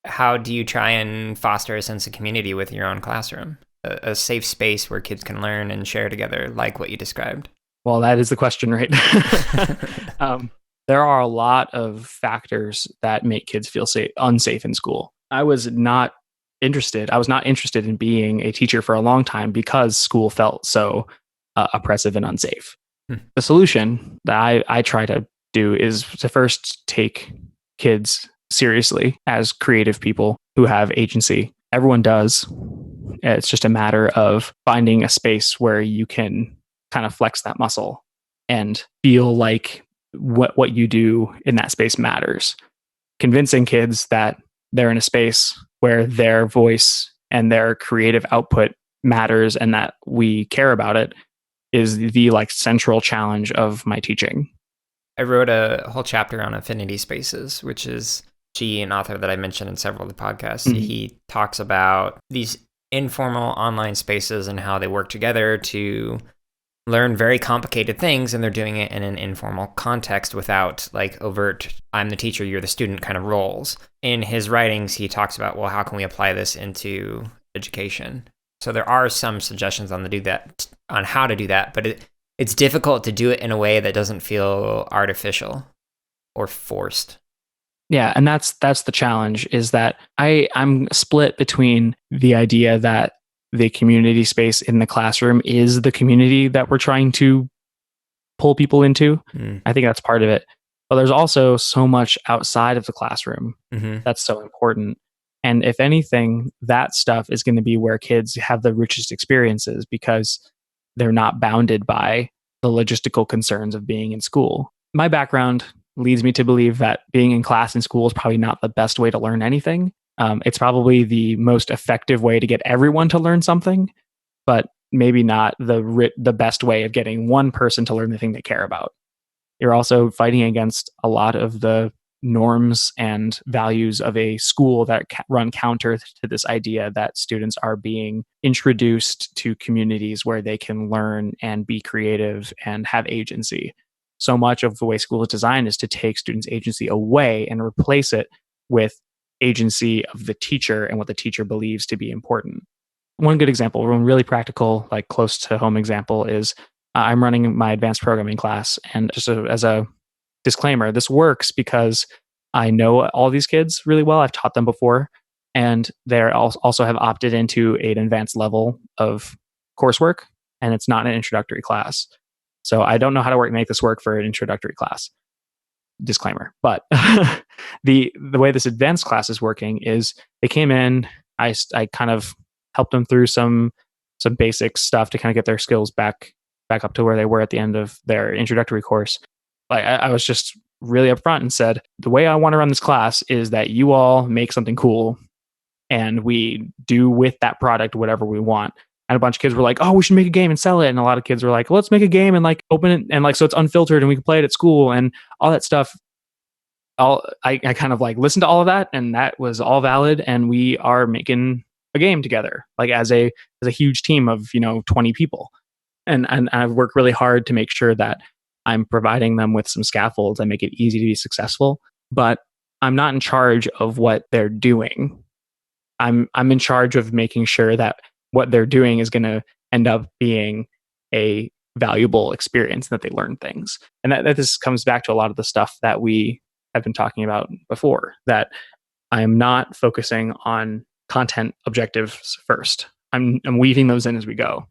How do you try and foster a sense of community with your own classroom? A safe space where kids can learn and share together, like what you described. Well, that is the question, right? um, there are a lot of factors that make kids feel unsafe in school. I was not interested in being a teacher for a long time because school felt so oppressive and unsafe. Hmm. The solution that I try to do is to first take kids seriously as creative people who have agency. Everyone does. It's just a matter of finding a space where you can kind of flex that muscle and feel like what you do in that space matters. Convincing kids that they're in a space where their voice and their creative output matters and that we care about it is the like central challenge of my teaching. I wrote a whole chapter on affinity spaces, which is an author that I mentioned in several of the podcasts. Mm-hmm. He talks about these informal online spaces and how they work together to learn very complicated things, and they're doing it in an informal context without like overt I'm the teacher, you're the student kind of roles. In his writings, he talks about, well, how can we apply this into education? So there are some suggestions on how to do that, but it's difficult to do it in a way that doesn't feel artificial or forced. Yeah, and that's the challenge is that I'm split between the idea that the community space in the classroom is the community that we're trying to pull people into. I think that's part of it. But there's also so much outside of the classroom that's so important. And if anything, that stuff is going to be where kids have the richest experiences because they're not bounded by the logistical concerns of being in school. My background leads me to believe that being in class in school is probably not the best way to learn anything. It's probably the most effective way to get everyone to learn something, but maybe not the best way of getting one person to learn the thing they care about. You're also fighting against a lot of the norms and values of a school that run counter to this idea that students are being introduced to communities where they can learn and be creative and have agency. So much of the way school is designed is to take students' agency away and replace it with agency of the teacher and what the teacher believes to be important. One good example, one really practical, like close to home example is I'm running my advanced programming class. And just as a disclaimer, this works because I know all these kids really well. I've taught them before, and they also have opted into an advanced level of coursework, and it's not an introductory class. So I don't know how to make this work for an introductory class. Disclaimer. But the way this advanced class is working is they came in, I kind of helped them through some basic stuff to kind of get their skills back up to where they were at the end of their introductory course. Like I was just really upfront and said, the way I want to run this class is that you all make something cool and we do with that product whatever we want. And a bunch of kids were like, oh, we should make a game and sell it. And a lot of kids were like, let's make a game and like open it and like so it's unfiltered and we can play it at school and all that stuff. I kind of like listened to all of that and that was all valid. And we are making a game together, like as a huge team of 20 people. And I've worked really hard to make sure that I'm providing them with some scaffolds that make it easy to be successful. But I'm not in charge of what they're doing. I'm in charge of making sure that what they're doing is going to end up being a valuable experience, that they learn things. And that this comes back to a lot of the stuff that we have been talking about before, that I'm not focusing on content objectives first. I'm weaving those in as we go.